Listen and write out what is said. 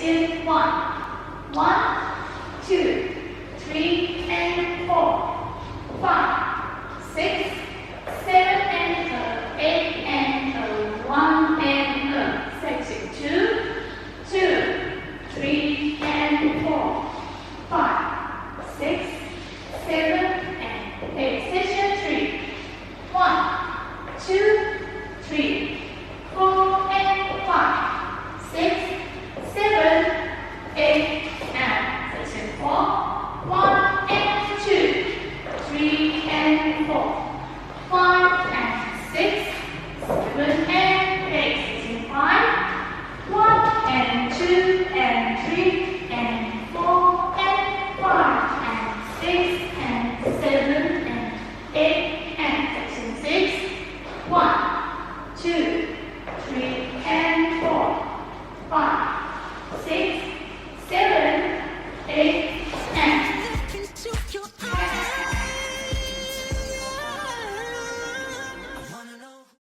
section 1. 1, 2, 3 and 4, 5, 6, 7 and 8 and 1 and section 2, 2, 3 and 4, 5, 6, 7 and 8. Section 3. 1, 2, 3, 4 and 5, 6, 7, 8 and section 4. 1 and 2, 3 and 4, 5 and 6, 7 and 8. Section 5. 1 and 2 and 3 and 4 and 5 and 6 and 7 and 8 and section 6. 1, 2, 3 and 4, 5, 6,